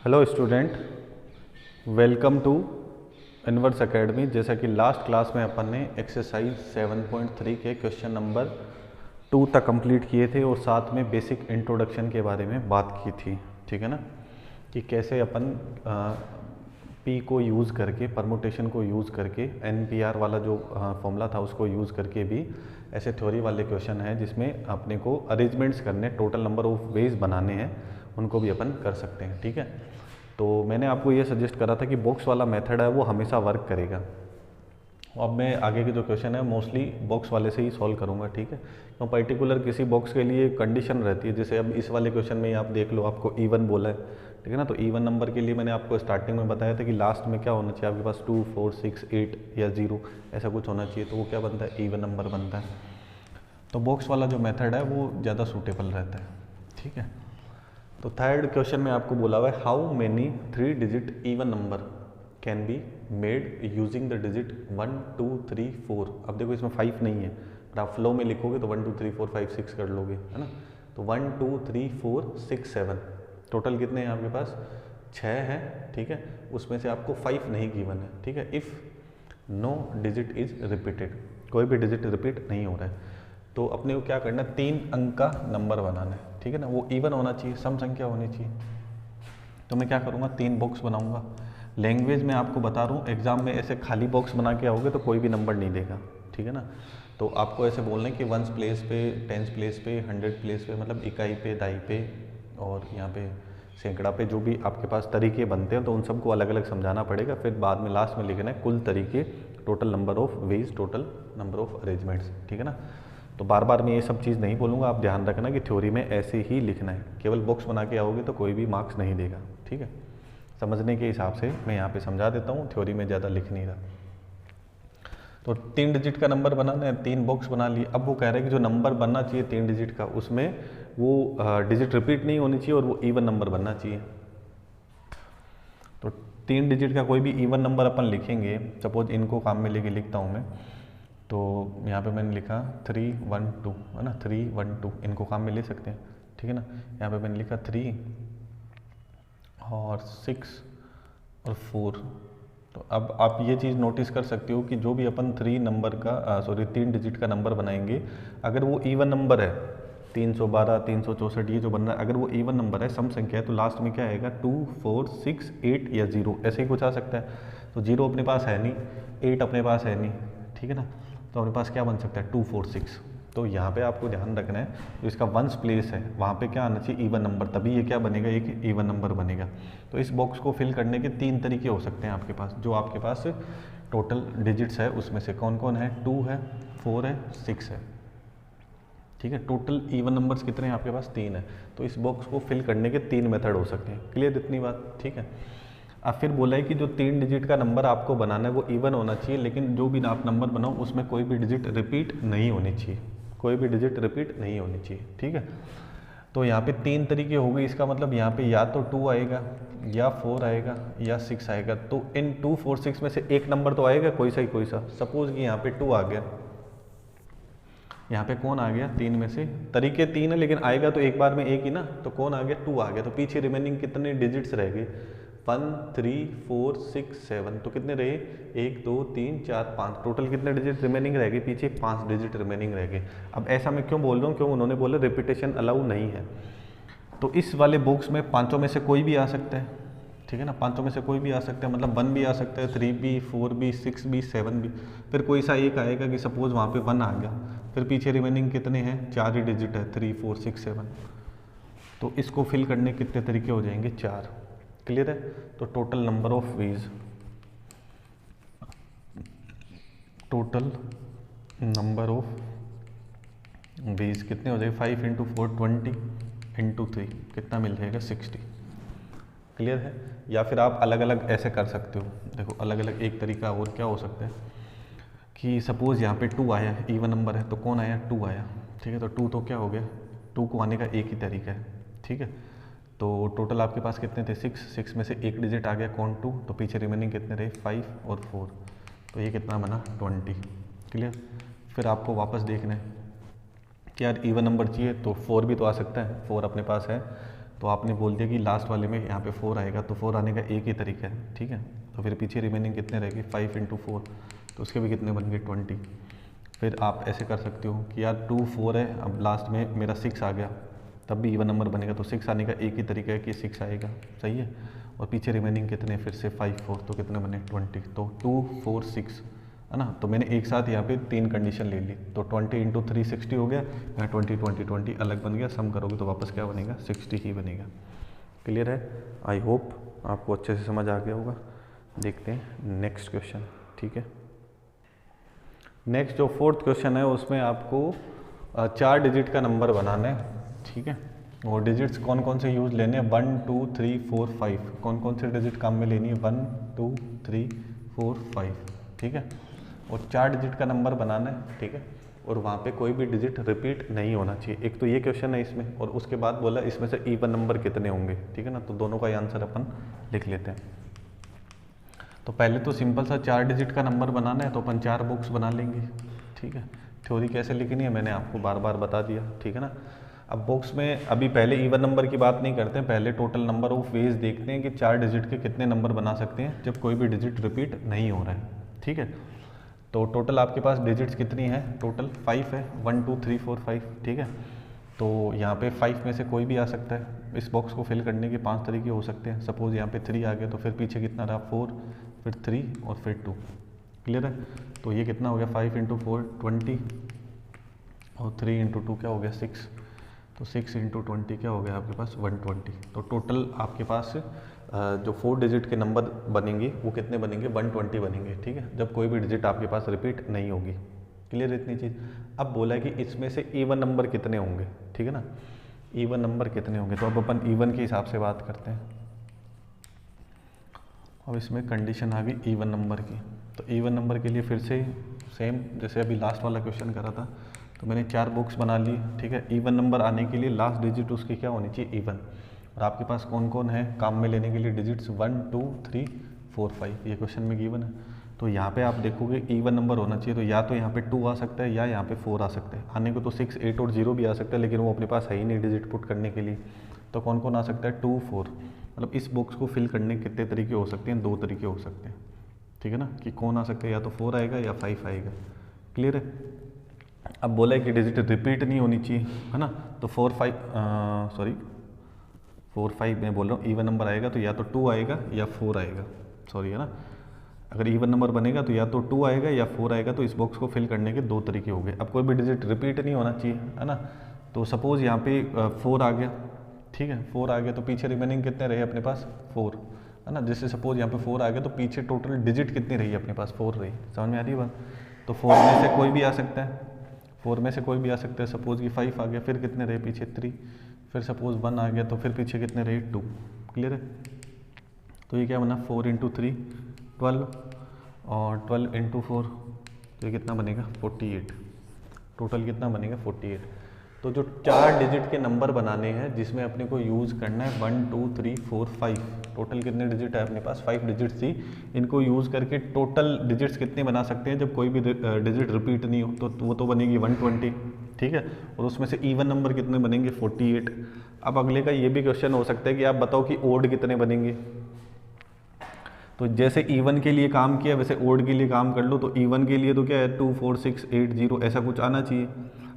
Hello student, welcome to Inverse Academy. जैसा कि last class में अपन ने एक्सरसाइज 7.3 के क्वेश्चन नंबर 2 तक कंप्लीट किए थे और साथ में बेसिक इंट्रोडक्शन के बारे में बात की थी, ठीक है ना, कि कैसे अपन पी को यूज़ करके, परमुटेशन को यूज़ करके, NPR वाला जो फॉर्मूला था उसको यूज़ करके भी ऐसे थ्योरी वाले क्वेश्चन हैं जिसमें अपने को अरेंजमेंट्स करने, टोटल नंबर ऑफ वेज बनाने हैं, उनको भी अपन कर सकते हैं, ठीक है। तो मैंने आपको ये सजेस्ट करा था कि बॉक्स वाला मेथड है वो हमेशा वर्क करेगा। अब मैं आगे के जो क्वेश्चन है मोस्टली बॉक्स वाले से ही सॉल्व करूंगा, ठीक है। तो पर्टिकुलर किसी बॉक्स के लिए कंडीशन रहती है, जैसे अब इस वाले क्वेश्चन में आप देख लो, आपको इवन बोला है, ठीक है ना। तो इवन नंबर के लिए मैंने आपको स्टार्टिंग में बताया था कि लास्ट में क्या होना चाहिए, आपके पास 2, 4, 6, 8 या 0 ऐसा कुछ होना चाहिए, तो वो क्या बनता है, इवन नंबर बनता है। तो बॉक्स वाला जो मेथड है वो ज़्यादा सूटेबल रहता है, ठीक है। तो थर्ड क्वेश्चन में आपको बोला हुआ है how many 3 digit even number can be made using the digit 1, 2, 3, 4। अब देखो इसमें 5 नहीं है, पर आप फ्लो में लिखोगे तो 1, 2, 3, 4, 5, 6 कर लोगे, है ना। तो 1, 2, 3, 4, 6, 7 टोटल कितने हैं आपके पास, 6 हैं, ठीक है। उसमें से आपको 5 नहीं गिवन है, ठीक है। If no digit is repeated, कोई भी डिजिट रिपीट नहीं हो रहा है, तो अपने को क्या करना है, 3 अंक का नंबर बनाना है, ठीक है ना। वो इवन होना चाहिए, सम संख्या होनी चाहिए। तो मैं क्या करूँगा, 3 बॉक्स बनाऊंगा। लैंग्वेज में आपको बता रहा हूँ, एग्जाम में ऐसे खाली बॉक्स बना के आओगे तो कोई भी नंबर नहीं देगा, ठीक है ना। तो आपको ऐसे बोलना है कि 1 प्लेस पे, 10 प्लेस पे, 100 प्लेस पे, मतलब इकाई पे, दाई पे और यहाँ पे सैकड़ा पे, जो भी आपके पास तरीके बनते हैं तो उन सबको अलग अलग समझाना पड़ेगा। फिर बाद में लास्ट में लिखना है कुल तरीके, total number of ways, total number of arrangements, ठीक है ना। तो बार बार मैं ये सब चीज़ नहीं बोलूँगा, आप ध्यान रखना कि थ्योरी में ऐसे ही लिखना है, केवल बॉक्स बना के आओगे तो कोई भी मार्क्स नहीं देगा, ठीक है। समझने के हिसाब से मैं यहाँ पे समझा देता हूँ, थ्योरी में ज़्यादा लिख नहीं रहा। तो 3 डिजिट का नंबर बनाना है, 3 बॉक्स बना लिए। अब वो कह रहे हैं कि जो नंबर बनना चाहिए 3 डिजिट का, उसमें वो डिजिट रिपीट नहीं होनी चाहिए और वो इवन नंबर बनना चाहिए। तो 3 डिजिट का कोई भी इवन नंबर अपन लिखेंगे, सपोज इनको काम में लेके लिखता हूँ मैं। तो यहाँ पे मैंने लिखा 3, 1, 2, है ना, 3, 1, 2 इनको काम में ले सकते हैं, ठीक है ना। यहाँ पे मैंने लिखा 3 और 6 और 4। तो अब आप ये चीज़ नोटिस कर सकते हो कि जो भी अपन 3 डिजिट का नंबर बनाएंगे, अगर वो इवन नंबर है, 312, 364 ये जो बन रहा है, अगर वो इवन नंबर है, सम संख्या है, तो लास्ट में क्या आएगा, 2, 4, 6, 8 या 0 ऐसे ही कुछ आ सकता है। तो 0 अपने पास है नहीं, 8 अपने पास है नहीं, ठीक है ना। तो अपने पास क्या बन सकता है, 2, 4, 6। तो यहाँ पे आपको ध्यान रखना है, जो इसका वंस प्लेस है वहाँ पे क्या आना चाहिए, इवन नंबर, तभी ये क्या बनेगा, एक इवन नंबर बनेगा। तो इस बॉक्स को फिल करने के 3 तरीके हो सकते हैं आपके पास, जो आपके पास टोटल डिजिट्स है उसमें से कौन कौन है, 2 है, 4 है, 6 है, ठीक है। टोटल इवन नंबर्स कितने हैं आपके पास, 3 है। तो इस बॉक्स को फिल करने के 3 मेथड हो सकते हैं। क्लियर इतनी बात, ठीक है। अब फिर बोला है कि जो 3 डिजिट का नंबर आपको बनाना है वो इवन होना चाहिए, लेकिन जो भी आप नंबर बनाओ उसमें कोई भी डिजिट रिपीट नहीं होनी चाहिए, कोई भी डिजिट रिपीट नहीं होनी चाहिए, ठीक है। तो यहाँ पे 3 तरीके हो गए, इसका मतलब यहाँ पे या तो 2 आएगा, या 4 आएगा, या 6 आएगा। तो इन 2, 4, 6 में से एक नंबर तो आएगा, कोई सा ही कोई सा। सपोज कि यहाँ पे 2 आ गया, यहाँ पे कौन आ गया, 3 में से, तरीके 3 है लेकिन आएगा तो एक बार में एक ही ना, तो कौन आ गया, 2 आ गया। तो पीछे रिमेनिंग कितने डिजिट्स रह गए, 1, 3, 4, 6, 7, तो कितने रहे, 1, 2, 3, 4, 5, टोटल कितने डिजिट रिमेनिंग रह गए, पीछे 5 डिजिट रिमेनिंग रह गए। अब ऐसा मैं क्यों बोल रहा हूँ, क्यों, उन्होंने बोला रिपीटेशन अलाउ नहीं है। तो इस वाले बॉक्स में पाँचों में से कोई भी आ सकता है, ठीक है ना, पाँचों में से कोई भी आ सकता है, मतलब 1 भी आ सकता है, 3 भी, 4 भी, 6 भी, 7 भी। फिर कोई सा एक आएगा कि सपोज वहाँ पे 1 आ गया, फिर पीछे रिमेनिंग कितने हैं, 4 ही डिजिट है, 3, 4, 6, 7। तो इसको फिल करने कितने तरीके हो जाएंगे, 4। क्लियर है। तो total number of ways, total number of ways कितने हो जाएंगे, 5 × 4 20 × 3 कितना मिल जाएगा, 60। क्लियर है। या फिर आप अलग अलग ऐसे कर सकते हो, देखो अलग अलग एक तरीका और क्या हो सकता है कि सपोज यहाँ पे 2 आया, इवन नंबर है, तो कौन आया, 2 आया, ठीक है। तो 2 तो क्या हो गया, 2 को आने का एक ही तरीका है, ठीक है। तो टोटल आपके पास कितने थे, 6 में से एक डिजिट आ गया, कौन, 2, तो पीछे रिमेनिंग कितने रहे, 5 और 4, तो ये कितना बना, 20। क्लियर। फिर आपको वापस देखना है कि यार इवन नंबर चाहिए, तो 4 भी तो आ सकता है, 4 अपने पास है, तो आपने बोल दिया कि लास्ट वाले में यहाँ पे 4 आएगा, तो 4 आने का एक ही तरीका है, ठीक है। तो फिर पीछे रिमेनिंग कितने रहेगी, 5 × 4, तो उसके भी कितने बन गए 20। फिर आप ऐसे कर सकते हो कि यार 2 4 है, अब लास्ट में मेरा 6 आ गया, तब भी इवन नंबर बनेगा, तो 6 आने का एक ही तरीका है कि 6 आएगा, सही है। और पीछे रिमेनिंग कितने, फिर से 5 4, तो कितने बने 20, तो 2 4 6 है ना। तो मैंने एक साथ यहाँ पे 3 कंडीशन ले ली, तो 20 × 3 60 हो गया, यहाँ 20 20 20 अलग बन गया, सम करोगे तो वापस क्या बनेगा 60 ही बनेगा। क्लियर है, आई होप आपको अच्छे से समझ आ गया होगा। देखते हैं नेक्स्ट क्वेश्चन, ठीक है। नेक्स्ट जो 4th क्वेश्चन है उसमें आपको 4 डिजिट का नंबर बनाना है, ठीक है। और डिजिट्स कौन कौन से यूज़ लेने हैं, 1 2 3 4 5, कौन कौन से डिजिट काम में लेनी है, 1 2 3 4 5, ठीक है। और 4 डिजिट का नंबर बनाना है, ठीक है। और वहाँ पे कोई भी डिजिट रिपीट नहीं होना चाहिए। एक तो ये क्वेश्चन है इसमें, और उसके बाद बोला इसमें से इवन नंबर कितने होंगे, ठीक है ना। तो दोनों का ही आंसर अपन लिख लेते हैं। तो पहले तो सिंपल सा 4 डिजिट का नंबर बनाना है, तो अपन 4 बॉक्स बना लेंगे, ठीक है। थ्योरी कैसे लिखनी है मैंने आपको बार बार बता दिया, ठीक है ना। अब बॉक्स में अभी पहले इवन नंबर की बात नहीं करते हैं, पहले टोटल नंबर ऑफ वेज देखते हैं कि 4 डिजिट के कितने नंबर बना सकते हैं जब कोई भी डिजिट रिपीट नहीं हो रहा है, ठीक है। तो टोटल आपके पास डिजिट्स कितनी है, टोटल 5 है, 1 2 3 4 5, ठीक है। तो यहाँ पे 5 में से कोई भी आ सकता है। इस बॉक्स को फिल करने के 5 तरीके हो सकते हैं। सपोज यहाँ पे 3 आ गया, तो फिर पीछे कितना रहा 4, फिर 3 और फिर 2। क्लियर है। तो ये कितना हो गया 5 × 4 20, और 3 × 2 क्या हो गया 6, तो 6 × 20 क्या हो गया आपके पास 120। तो टोटल आपके पास जो 4 डिजिट के नंबर बनेंगे वो कितने बनेंगे 120 बनेंगे, ठीक है, जब कोई भी डिजिट आपके पास रिपीट नहीं होगी। क्लियर इतनी चीज़। अब बोला है कि इसमें से इवन नंबर कितने होंगे, ठीक है ना, इवन नंबर कितने होंगे। तो अब अपन इवन के हिसाब से बात करते हैं। अब इसमें कंडीशन आ गई इवन नंबर की। तो इवन नंबर के लिए फिर से सेम जैसे अभी लास्ट वाला क्वेश्चन करा था, तो मैंने 4 बॉक्स बना ली, ठीक है। इवन नंबर आने के लिए लास्ट डिजिट उसकी क्या होनी चाहिए इवन। और आपके पास कौन कौन है काम में लेने के लिए डिजिट्स 1 2 3 4 5, ये क्वेश्चन में गिवन है। तो यहाँ पे आप देखोगे इवन नंबर होना चाहिए, तो या तो यहाँ पे 2 आ सकता है या यहाँ पे 4 आ सकते हैं। आने को तो 6 8 और 0 भी आ सकता है, लेकिन वो अपने पास है ही नहीं डिजिट पुट करने के लिए। तो कौन कौन आ सकता है 2 4, मतलब इस बॉक्स को फिल करने के कितने तरीके हो सकते हैं, 2 तरीके हो सकते हैं, ठीक है ना, कि कौन आ सकता है, या तो 4 आएगा या 5 आएगा। क्लियर है। अब बोला है कि डिजिट रिपीट नहीं होनी चाहिए, है ना। तो 4 5 मैं बोल रहा हूँ इवन नंबर आएगा तो या तो 2 आएगा या 4 आएगा, सॉरी, है ना। अगर इवन नंबर बनेगा तो या तो 2 आएगा या 4 आएगा। तो इस बॉक्स को फिल करने के 2 तरीके हो गए। अब कोई भी डिजिट रिपीट नहीं होना चाहिए, है ना। तो सपोज यहाँ पे 4 आ गया, ठीक है, 4 आ गया, तो पीछे रिमेनिंग कितने रहे अपने पास 4, है ना। जैसे सपोज यहाँ पे 4 आ गया, तो पीछे टोटल डिजिट कितनी रही अपने पास 4 रही। समझ में आ रही है बात। तो 4 में से कोई भी आ सकता है, 4 में से कोई भी आ सकता है। सपोज कि 5 आ गया, फिर कितने रहे पीछे 3, फिर सपोज 1 आ गया, तो फिर पीछे कितने रहे 2। क्लियर है। तो ये क्या बना 4 × 3 12, और 12 × 4, तो ये कितना बनेगा 48। टोटल कितना बनेगा 48। तो जो 4 डिजिट के नंबर बनाने हैं जिसमें अपने को यूज़ करना है 1 2 3 4 5, टोटल कितने डिजिट है अपने पास 5 डिजिट्स थी। इनको यूज़ करके टोटल डिजिट्स कितने बना सकते हैं जब कोई भी डिजिट रिपीट नहीं हो, तो वो तो बनेगी 120, ठीक है। और उसमें से इवन नंबर कितने बनेंगे 48। अब अगले का ये भी क्वेश्चन हो सकता है कि आप बताओ कि ओड कितने बनेंगे। तो जैसे इवन के लिए काम किया वैसे ओड के लिए काम कर लो। तो इवन के लिए तो क्या है 2 4 6 8 0 ऐसा कुछ आना चाहिए।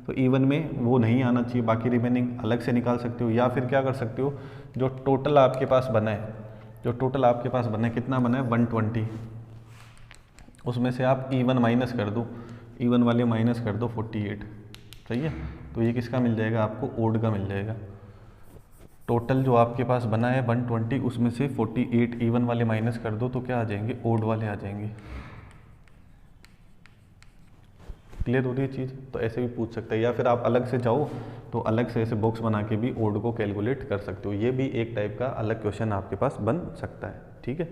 तो इवन में वो नहीं आना चाहिए, बाकी रिमेनिंग अलग से निकाल सकते हो। या फिर क्या कर सकते हो, जो टोटल आपके पास बना है, जो टोटल आपके पास बना है कितना बना है 120, उसमें से आप इवन माइनस कर दो, इवन वाले माइनस कर दो 48, सही है। तो ये किसका मिल जाएगा आपको ओड का मिल जाएगा। टोटल जो आपके पास बना है 120, उसमें से 48 इवन वाले माइनस कर दो तो क्या आ जाएंगे ओड वाले आ जाएंगे। क्लियर हो रही है चीज़। तो ऐसे भी पूछ सकते हैं, या फिर आप अलग से जाओ तो अलग से ऐसे बॉक्स बना के भी ओड को कैलकुलेट कर सकते हो। ये भी एक टाइप का अलग क्वेश्चन आपके पास बन सकता है, ठीक है।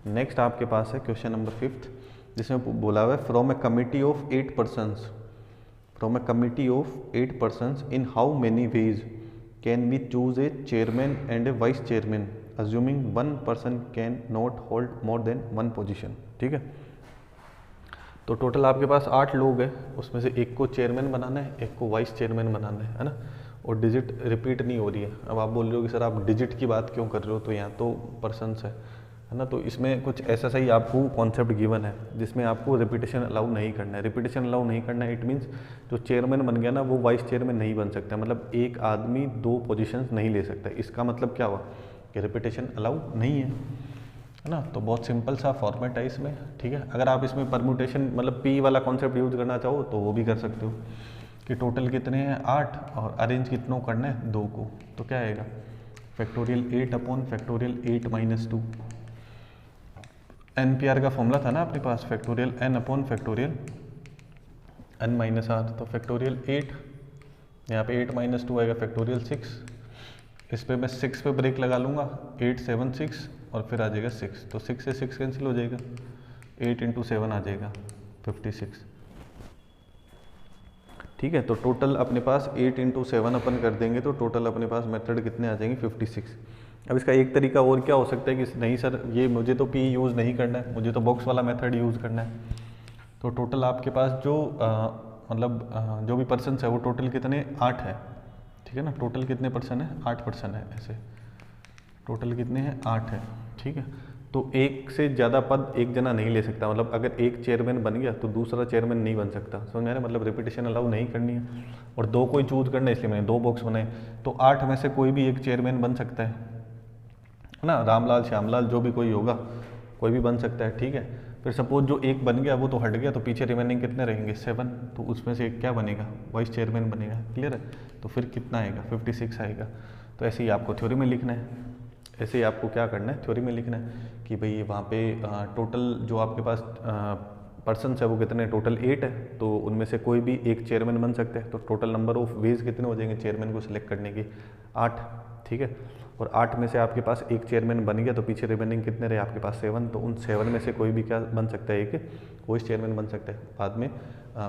नेक्स्ट आपके पास है क्वेश्चन नंबर 5, जिसमें बोला हुआ है from a committee of 8 persons, from a committee of 8 persons in how many ways can we choose a chairman and a vice chairman assuming 1 person can not hold more than 1 position, ठीक है। तो total आपके पास 8 लोग हैं, उसमें से एक को चेयरमैन बनाना है, एक को वाइस चेयरमैन बनाना है ना। और डिजिट रिपीट नहीं हो रही है। अब आप बोल रहे हो कि सर आप डिजिट की बात क्यों कर रहे हो, तो यहाँ तो पर्सनस है ना, तो इसमें कुछ ऐसा सही आपको कॉन्सेप्ट गिवन है जिसमें आपको रिपीटेशन अलाउ नहीं करना है। रिपीटेशन अलाउ नहीं करना है, इट मीन्स जो चेयरमैन बन गया ना वो वाइस चेयरमैन नहीं बन सकता, मतलब एक आदमी 2 पोजीशंस नहीं ले सकता। इसका मतलब क्या हुआ कि रिपीटेशन अलाउ नहीं है ना। तो बहुत सिंपल सा फॉर्मेट है इसमें, ठीक है। अगर आप इसमें परम्यूटेशन मतलब पी वाला कॉन्सेप्ट यूज करना चाहो तो वो भी कर सकते हो कि टोटल कितने हैं 8 और अरेंज कितनों करना है 2 को, तो क्या आएगा factorial 8 upon factorial 8 minus 2। NPR का फॉर्मूला था ना अपने पास factorial n upon factorial n minus are, तो फैक्टोरियल 8 यहाँ पे 8 माइनस 2 आएगा फैक्टोरियल 6। इस पे मैं 6 पे ब्रेक लगा लूँगा, 8 7 6 और फिर आ जाएगा 6, तो 6 से 6 कैंसिल हो जाएगा, 8 इंटू 7 आ जाएगा 56, ठीक है। तो टोटल अपने पास 8 इंटू 7 अपन कर देंगे तो टोटल अपने पास मेथड कितने आ जाएंगे 56। अब इसका एक तरीका और क्या हो सकता है कि नहीं सर ये मुझे तो पी यूज़ नहीं करना है, मुझे तो बॉक्स वाला मेथड यूज़ करना है। तो टोटल आपके पास जो जो भी पर्सन है वो टोटल कितने 8 है, ठीक है ना। टोटल कितने पर्सन है 8 पर्सन है, ऐसे टोटल कितने हैं 8 है, ठीक है। तो एक से ज़्यादा पद एक जना नहीं ले सकता, मतलब अगर एक चेयरमैन बन गया तो दूसरा चेयरमैन नहीं बन सकता, समझ में आ रहा है। मतलब रिपीटेशन अलाउ नहीं करनी है और 2 को ही चूज करना है, इसलिए मैंने 2 बॉक्स बनाए। तो 8 में से कोई भी एक चेयरमैन बन सकता है ना, रामलाल श्यामलाल जो भी कोई होगा कोई भी बन सकता है, ठीक है। फिर सपोज जो एक बन गया वो तो हट गया, तो पीछे रिमेनिंग कितने रहेंगे 7, तो उसमें से एक क्या बनेगा वाइस चेयरमैन बनेगा, क्लियर है। तो फिर कितना आएगा 56 आएगा। तो ऐसे ही आपको थ्योरी में लिखना है, ऐसे ही आपको क्या करना है थ्योरी में लिखना है कि भाई वहाँ पे टोटल जो आपके पास पर्सन है वो कितने टोटल 8 है, तो उनमें से कोई भी एक चेयरमैन बन सकते हैं। तो टोटल नंबर ऑफ वेज कितने हो जाएंगे चेयरमैन को सिलेक्ट करने की 8, ठीक है। और 8 में से आपके पास एक चेयरमैन बन गया तो पीछे रिमेनिंग कितने रहे आपके पास 7, तो उन 7 में से कोई भी क्या बन सकता है एक वाइस चेयरमैन बन सकता है। बाद में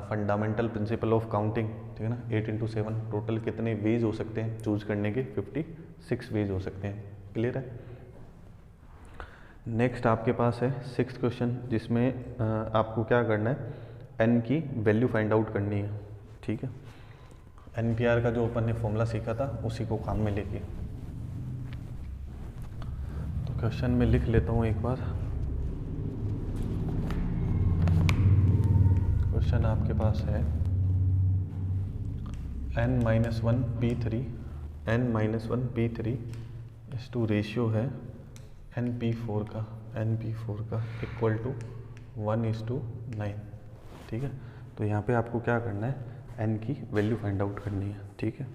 फंडामेंटल प्रिंसिपल ऑफ काउंटिंग, ठीक है ना, 8 इंटू 7 टोटल कितने वेज हो सकते हैं चूज करने के 56 वेज हो सकते हैं, क्लियर है। नेक्स्ट आपके पास है 6th क्वेश्चन जिसमें आपको क्या करना है n की वैल्यू फाइंड आउट करनी है, ठीक है। NPR का जो अपन ने फॉर्मूला सीखा था उसी को काम में लेके तो क्वेश्चन में लिख लेता हूँ एक बार। क्वेश्चन आपके पास है n-1 P3 n-1 P3 इस टू रेशियो है NP4 का इक्वल टू 1:9, ठीक है। तो यहाँ पे आपको क्या करना है n की वैल्यू फाइंड आउट करनी है, ठीक है।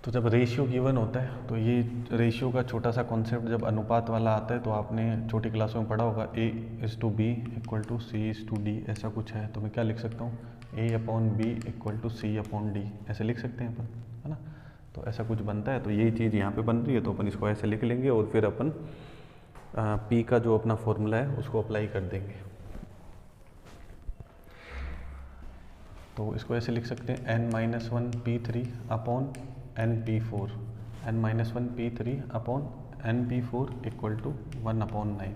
तो जब रेशियो गिवन होता है तो ये रेशियो का छोटा सा कॉन्सेप्ट जब अनुपात वाला आता है तो आपने छोटी क्लासों में पढ़ा होगा A/B इक्वल टू C/D, ऐसा कुछ है। तो मैं क्या लिख सकता हूँ A/B इक्वल टू C/D, ऐसे लिख सकते हैं अपन, है ना। तो ऐसा कुछ बनता है, तो यही चीज़ यहाँ पे बन रही है तो अपन इसको ऐसे लिख लेंगे और फिर अपन P का जो अपना फॉर्मूला है उसको अप्लाई कर देंगे। तो इसको ऐसे लिख सकते हैं n-1 P3 upon NP4, n-1 P3 upon NP4 equal to 1/9,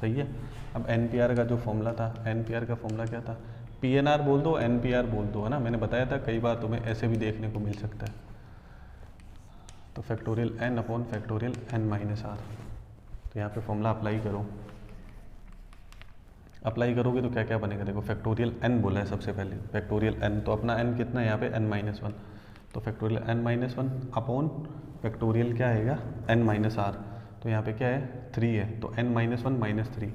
सही है। अब NPR का जो फॉर्मूला था, NPR का फॉर्मूला क्या था, PNR बोल दो NPR बोल दो, है ना। मैंने बताया था कई बार तुम्हें ऐसे भी देखने को मिल सकता है। तो factorial n upon factorial n-r, तो यहाँ पे फॉर्मूला अप्लाई करो। अप्लाई करोगे तो क्या क्या बनेगा, देखो फैक्टोरियल n बोला है सबसे पहले, फैक्टोरियल n, तो अपना n कितना है यहाँ पे n-1, तो फैक्टोरियल n-1 अपॉन फैक्टोरियल क्या आएगा n-r, तो यहाँ पे क्या है 3 है, तो n-1 -3,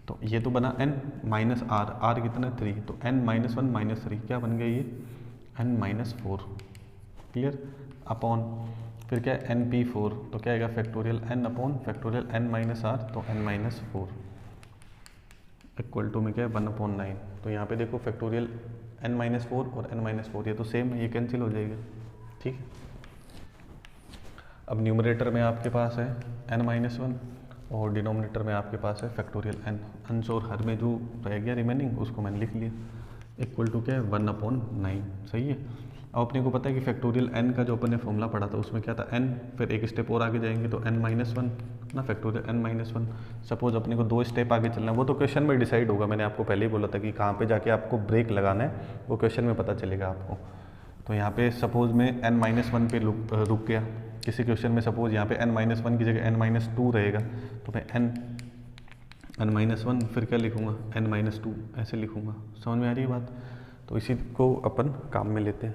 तो ये तो बना n माइनस आर, आर कितना 3, तो n-1 -3 क्या बन गया ये n-4, क्लियर। अपॉन फिर क्या है NP4, तो क्या आएगा factorial n upon factorial n-r, तो n-4 इक्वल टू में क्या है 1/9। तो यहाँ पे देखो फैक्टोरियल n-4 और n-4 ये तो सेम है, ये कैंसिल हो जाएगा, ठीक है। अब न्यूमरेटर में आपके पास है n-1 और डिनोमिनेटर में आपके पास है फैक्टोरियल n, अंश और हर में जो रह गया रिमेनिंग उसको मैंने लिख लिया, इक्वल टू क्या है 1/9, सही है। अब अपने को पता है कि फैक्टोरियल n का जो अपन ने फॉर्मूला पढ़ा था उसमें क्या था n, फिर एक स्टेप और आगे जाएंगे तो n-1 ना, फैक्टोरियल n-1। सपोज अपने को 2 स्टेप आगे चलना है, वो तो क्वेश्चन में डिसाइड होगा, मैंने आपको पहले ही बोला था कि कहाँ पे जाके आपको ब्रेक लगाना है वो क्वेश्चन में पता चलेगा आपको। तो यहाँ पे सपोज मैं n-1 पे रुक गया किसी क्वेश्चन में, सपोज यहाँ पे n-1 की जगह n-2 रहेगा, तो मैं n-1 फिर क्या लिखूँगा n-2 ऐसे लिखूँगा। समझ में आ रही है बात? तो इसी को अपन काम में लेते हैं।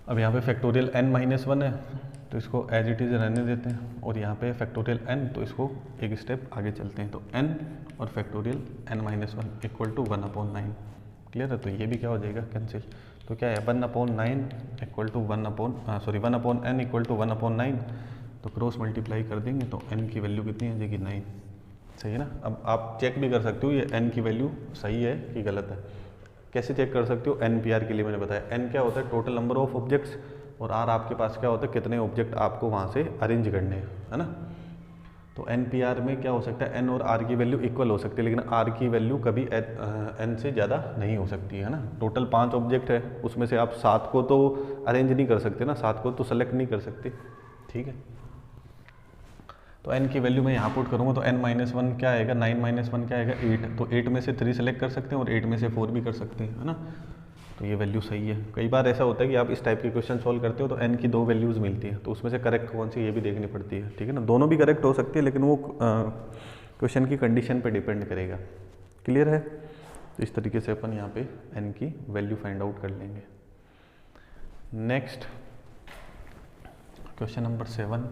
अब यहाँ पे फैक्टोरियल n-1 है तो इसको एज इट इज़ रहने देते हैं, और यहाँ पे फैक्टोरियल n तो इसको एक स्टेप आगे चलते हैं। तो n और factorial n-1 equal to 1/9। Clear है? तो ये भी क्या हो जाएगा कैंसिल। तो क्या है 1/9 equal to 1/n equal to 1/9। तो क्रॉस मल्टीप्लाई कर देंगे तो n की वैल्यू कितनी आ जाएगी 9। सही है ना? अब आप चेक भी कर सकते हो ये n की वैल्यू सही है कि गलत है। कैसे चेक कर सकते हो? NPR के लिए मैंने बताया n क्या होता है टोटल नंबर ऑफ ऑब्जेक्ट्स, और r आपके पास क्या होता है कितने ऑब्जेक्ट आपको वहाँ से अरेंज करने हैं, है ना? तो NPR में क्या हो सकता है n और r की वैल्यू इक्वल हो सकती है, लेकिन r की वैल्यू कभी n से ज़्यादा नहीं हो सकती है ना? टोटल 5 ऑब्जेक्ट है, उसमें से आप 7 को तो अरेंज नहीं कर सकते ना, 7 को तो सेलेक्ट नहीं कर सकते। ठीक है, तो n की वैल्यू मैं यहाँ पुट करूँगा तो n-1 क्या आएगा, 9-1 क्या आएगा 8। तो 8 में से 3 सेलेक्ट कर सकते हैं और 8 में से 4 भी कर सकते हैं, है ना? तो ये वैल्यू सही है। कई बार ऐसा होता है कि आप इस टाइप के क्वेश्चन सॉल्व करते हो तो n की 2 वैल्यूज़ मिलती है, तो उसमें से करेक्ट कौन सी ये भी देखनी पड़ती है। ठीक है ना? दोनों भी करेक्ट हो सकती है, लेकिन वो क्वेश्चन की कंडीशन पे डिपेंड करेगा। क्लियर है? तो इस तरीके से अपन यहाँ पे n की वैल्यू फाइंड आउट कर लेंगे। Next question number 7।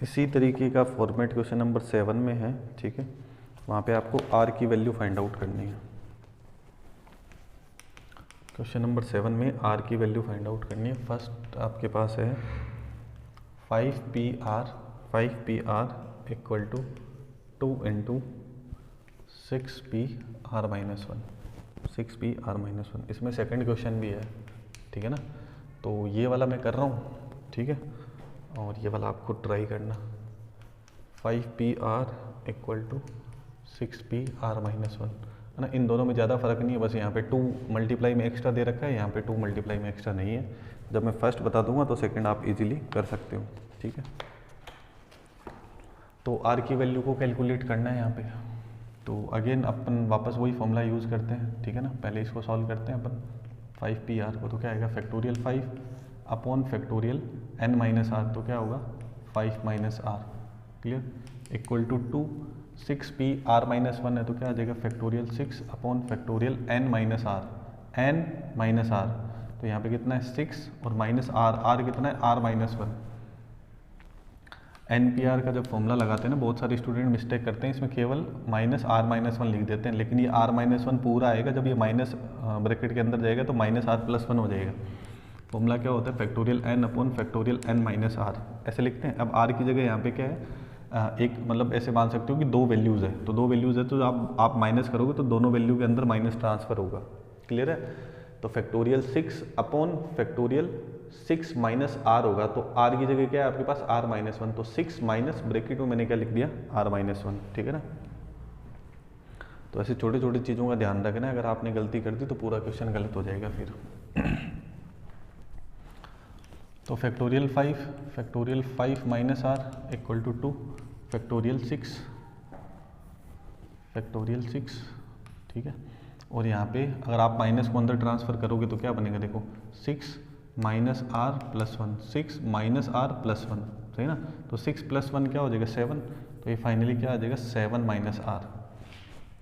इसी तरीके का फॉर्मेट क्वेश्चन नंबर 7 में है। ठीक है, वहाँ पे आपको r की वैल्यू फाइंड आउट करनी है। क्वेश्चन नंबर 7 में r की वैल्यू फाइंड आउट करनी है। फर्स्ट आपके पास है 5pr equal to 2 into 6pr-1। इसमें सेकंड क्वेश्चन भी है। ठीक है ना? तो ये वाला मैं कर रहा हूँ, ठीक है, और ये वाला आप खुद ट्राई करना। 5pr इक्वल टू 6pr-1, है ना? इन दोनों में ज़्यादा फर्क नहीं है, बस यहाँ पे 2 मल्टीप्लाई में एक्स्ट्रा दे रखा है, यहाँ पे 2 मल्टीप्लाई में एक्स्ट्रा नहीं है। जब मैं फर्स्ट बता दूंगा तो सेकंड आप इजीली कर सकते हो। ठीक है, तो r की वैल्यू को कैलकुलेट करना है यहाँ पे। तो अगेन अपन वापस वही फॉर्मूला यूज़ करते हैं। ठीक है ना? पहले इसको सॉल्व करते हैं अपन 5pr को, तो क्या आएगा फैक्टोरियल 5 अपॉन फैक्टोरियल n-r, तो क्या होगा 5 - r। Clear? Equal to 2 6pr-1 है, तो क्या आ जाएगा फैक्टोरियल 6 अपॉन फैक्टोरियल n-r। तो यहाँ पे कितना है 6 और माइनस r कितना है r-1। NPR का जब फॉर्मूला लगाते हैं ना, बहुत सारे स्टूडेंट मिस्टेक करते हैं, इसमें केवल -r-1 लिख देते हैं, लेकिन ये r-1 पूरा आएगा। जब ये माइनस ब्रैकेट के अंदर जाएगा तो -r+1 हो जाएगा। फॉर्मूला क्या होता है factorial n upon factorial n-r, ऐसे लिखते हैं। अब r की जगह यहाँ पे क्या है, एक मतलब ऐसे मान सकते हो कि 2 वैल्यूज़ है, तो 2 वैल्यूज़ है तो आप माइनस करोगे तो दोनों वैल्यू के अंदर माइनस ट्रांसफ़र होगा। क्लियर है? तो factorial 6 upon factorial 6 minus r होगा, तो r की जगह क्या है आपके पास r-1, तो 6 माइनस ब्रैकेट में मैंने क्या लिख दिया r-1। ठीक है ना? तो ऐसे छोटे छोटे चीज़ों का ध्यान रखना है, अगर आपने गलती कर दी तो पूरा क्वेश्चन गलत हो जाएगा फिर। तो factorial 5 minus r equal to 2 factorial 6। ठीक है, और यहाँ पे अगर आप माइनस को अंदर ट्रांसफ़र करोगे तो क्या बनेगा, देखो 6 माइनस r+1, 6 माइनस r+1, सही ना? तो 6 + 1 क्या हो जाएगा 7, तो ये फाइनली क्या आ जाएगा 7 माइनस r,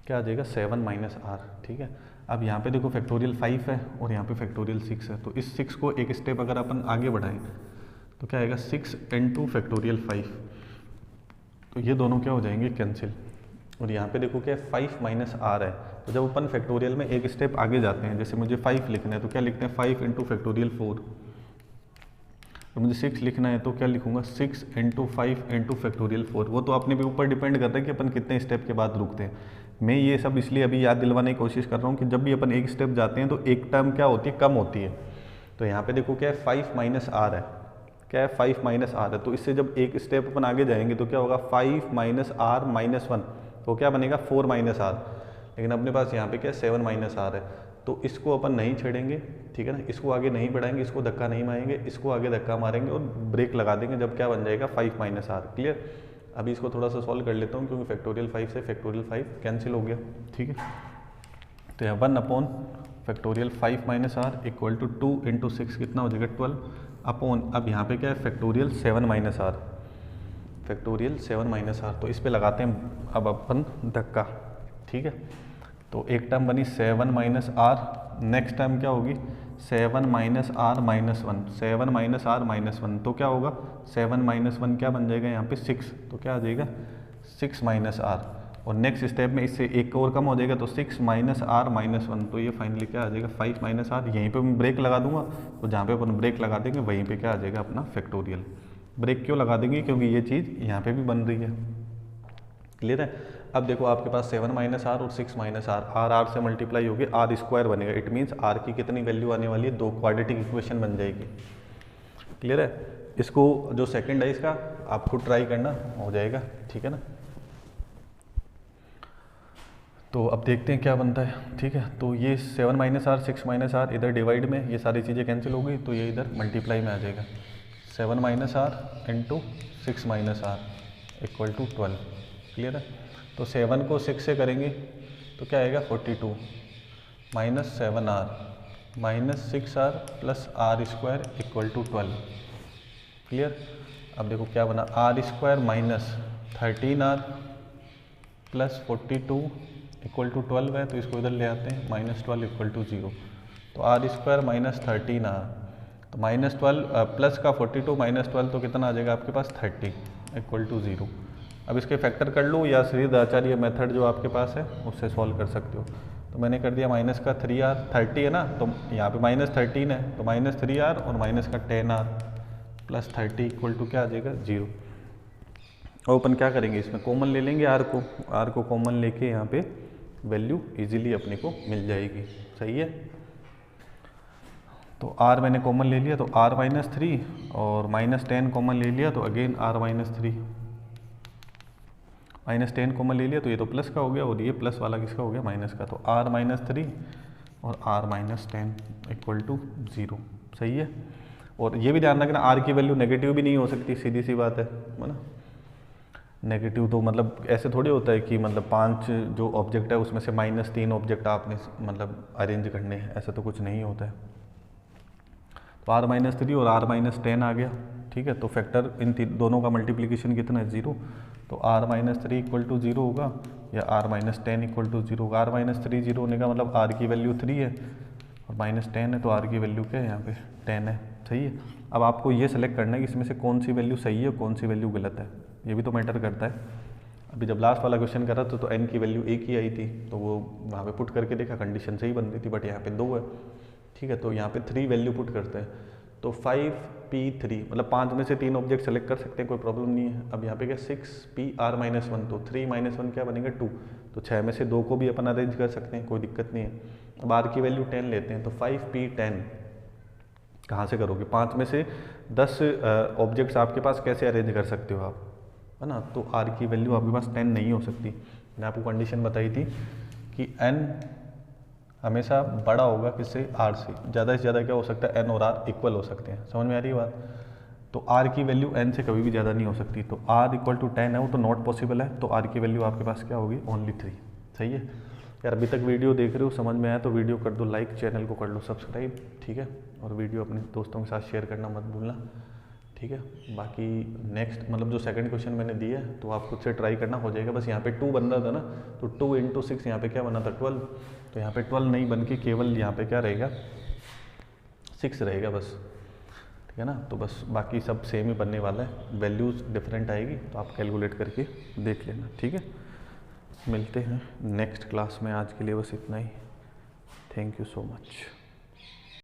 क्या आ जाएगा 7 माइनस r। ठीक है, अब यहाँ पे देखो फैक्टोरियल 5 है और यहाँ पे फैक्टोरियल 6 है, तो इस 6 को एक स्टेप अगर अपन आगे बढ़ाएं तो क्या आएगा 6 इंटू फैक्टोरियल 5, तो ये दोनों क्या हो जाएंगे कैंसिल। और यहाँ पे देखो क्या है 5 माइनस r है, तो जब अपन फैक्टोरियल में एक स्टेप आगे जाते हैं, जैसे मुझे 5 लिखना है तो क्या लिखते हैं 5 इंटू फैक्टोरियल 4, तो मुझे 6 लिखना है तो क्या लिखूंगा 6 इंटू 5 इंटू फैक्टोरियल 4। वो तो अपने भी ऊपर डिपेंड करता है कि अपन कितने स्टेप के बाद रुकते हैं। मैं ये सब इसलिए अभी याद दिलवाने की कोशिश कर रहा हूँ कि जब भी अपन एक स्टेप जाते हैं तो एक टर्म क्या होती है कम होती है। तो यहाँ पे देखो क्या है 5 माइनस r है, क्या है 5 माइनस r है, तो इससे जब एक स्टेप अपन आगे जाएंगे तो क्या होगा 5 माइनस r-1, तो क्या बनेगा 4 माइनस r, लेकिन अपने पास यहाँ पे क्या है 7 माइनस r है, तो इसको अपन नहीं छेड़ेंगे, ठीक है ना, इसको आगे नहीं बढ़ाएंगे, इसको धक्का नहीं मारेंगे, इसको आगे धक्का मारेंगे और ब्रेक लगा देंगे, जब क्या बन जाएगा 5 माइनस आर। क्लियर। अभी इसको थोड़ा सा सॉल्व कर लेता हूँ, क्योंकि फैक्टोरियल 5 से फैक्टोरियल 5 कैंसिल हो गया, ठीक है। तो यहाँ 1 upon factorial 5 minus R equal to 2 into 6 कितना हो जाएगा 12 अपॉन, अब यहाँ पे क्या है factorial 7 minus R, factorial 7 minus are. तो इस पे लगाते हैं अब अपन धक्का, ठीक है। तो एक टर्म बनी 7 माइनस आर, नेक्स्ट टर्म क्या होगी 7 minus R minus 1, 7 minus R minus 1, तो क्या होगा 7 माइनस 1 क्या बन जाएगा यहाँ पे 6, तो क्या आ जाएगा 6 माइनस आर। और नेक्स्ट स्टेप में इससे एक और कम हो जाएगा, तो 6 माइनस आर माइनस 1, तो ये फाइनली क्या आ जाएगा 5 माइनस आर। यहीं पे मैं ब्रेक लगा दूंगा, तो जहाँ पे अपन ब्रेक लगा देंगे वहीं पे क्या आ जाएगा अपना फैक्टोरियल। ब्रेक क्यों लगा देंगे, क्योंकि ये चीज़ यहाँ पे भी बन रही है। क्लियर है। अब देखो आपके पास 7 माइनस आर और 6 माइनस आर, आर से मल्टीप्लाई होगी, आर स्क्वायर बनेगा। इट मीन्स आर की कितनी वैल्यू आने वाली है, 2 क्वाड्रेटिक इक्वेशन बन जाएगी। क्लियर है। इसको जो सेकंड है इसका आप खुद ट्राई करना, हो जाएगा, ठीक है ना। तो अब देखते हैं क्या बनता है, ठीक है। तो ये 7 माइनस आर 6 माइनस आर इधर डिवाइड में ये सारी चीज़ें कैंसिल हो गई, तो ये इधर मल्टीप्लाई में आ जाएगा। 7 minus R into 6 minus R equal to 12। Clear है। तो 7 को 6 से करेंगे तो क्या आएगा 42 minus 7 R minus 6 R plus R square equal to 12। Clear. अब देखो क्या बना, R square minus 13 R plus 42 equal to 12 है, तो इसको इधर ले आते हैं, माइनस 12 इक्वल टू 0। तो आर स्क्वायर माइनस 13 आर, तो माइनस 12 प्लस का 42 माइनस 12, तो कितना आ जाएगा आपके पास 30 इक्वल टू 0। अब इसके फैक्टर कर लो या श्री आचार्य मेथड जो आपके पास है उससे सॉल्व कर सकते हो। तो मैंने कर दिया माइनस का 3r, 30 है ना, तो यहाँ पे माइनस 13 है, तो माइनस 3r और माइनस का 10r प्लस 30 इक्वल टू क्या आ जाएगा 0। और अपन क्या करेंगे, इसमें कॉमन ले लेंगे r को कॉमन लेके यहाँ पे वैल्यू इजीली अपने को मिल जाएगी। सही है। तो r मैंने कॉमन ले लिया, तो r माइनस 3 और माइनस 10 कॉमन ले लिया, तो again r minus 3 minus 10 common ले लिया, तो ये तो प्लस का हो गया और ये प्लस वाला किसका हो गया माइनस का। तो r माइनस 3 और r माइनस 10 इक्वल टू 0। सही है। और ये भी ध्यान रखना r की वैल्यू नेगेटिव भी नहीं हो सकती, सीधी सी बात है ना। नेगेटिव तो मतलब ऐसे थोड़ी होता है कि मतलब 5 जो ऑब्जेक्ट है उसमें से माइनस 3 ऑब्जेक्ट आपने मतलब अरेंज करने हैं, ऐसा तो कुछ नहीं होता है। तो r माइनस 3 और r माइनस 10 आ गया, ठीक है। तो फैक्टर इन दोनों का मल्टीप्लिकेशन कितना है 0, तो r माइनस 3 इक्वल टू 0 होगा या r माइनस 10 इक्वल टू 0 होगा। r माइनस 3 0 होने का मतलब r की वैल्यू 3 है और माइनस 10 है, तो r की वैल्यू क्या है यहाँ पे 10 है। सही है। अब आपको ये सेलेक्ट करना है कि इसमें से कौन सी वैल्यू सही है कौन सी वैल्यू गलत है, ये भी तो मैटर करता है। अभी जब लास्ट वाला क्वेश्चन करा तो n की वैल्यू 1 ही आई थी, तो वो वहाँ पे पुट करके देखा कंडीशन सही बन रही थी, बट यहाँ पे 2 है, ठीक है। तो यहाँ पे 3 वैल्यू पुट करते हैं, तो 5p3 मतलब 5 में से 3 ऑब्जेक्ट सेलेक्ट कर सकते हैं, कोई प्रॉब्लम नहीं है। अब यहाँ पे क्या 6pr माइनस 1, तो 3 माइनस 1 क्या बनेगा 2, तो 6 में से 2 को भी अपन अरेंज कर सकते हैं, कोई दिक्कत नहीं है। अब r की वैल्यू 10 लेते हैं, तो 5p10 कहाँ से करोगे, 5 में से 10 ऑब्जेक्ट्स आपके पास कैसे अरेंज कर सकते हो आप, है ना। तो r की वैल्यू आपके पास 10 नहीं हो सकती। मैंने आपको कंडीशन बताई थी कि n हमेशा बड़ा होगा किससे, r से। ज़्यादा से ज़्यादा क्या हो सकता है, n और r इक्वल हो सकते हैं। समझ में आ रही है बात। तो r की वैल्यू n से कभी भी ज़्यादा नहीं हो सकती, तो r इक्वल टू 10 है, वो तो नॉट पॉसिबल है। तो r की वैल्यू आपके पास क्या होगी, ओनली 3। सही है यार। अभी तक वीडियो देख रहे हो, समझ में आया तो वीडियो कर दो लाइक, चैनल को कर लो सब्सक्राइब, ठीक है। और वीडियो अपने दोस्तों के साथ शेयर करना मत भूलना, ठीक है। बाकी नेक्स्ट मतलब जो सेकंड क्वेश्चन मैंने दिया है तो आप खुद से ट्राई करना, हो जाएगा। बस यहाँ पे 2 बन रहा था ना, तो 2 इंटू 6 यहाँ पे क्या बना था 12, तो यहाँ पे 12 नहीं बन के केवल यहाँ पे क्या रहेगा 6 रहेगा बस, ठीक है ना। तो बस बाकी सब सेम ही बनने वाला है, वैल्यूज़ डिफरेंट आएगी, तो आप कैलकुलेट करके देख लेना, ठीक है। मिलते हैं नेक्स्ट क्लास में, आज के लिए बस इतना ही। Thank you so much.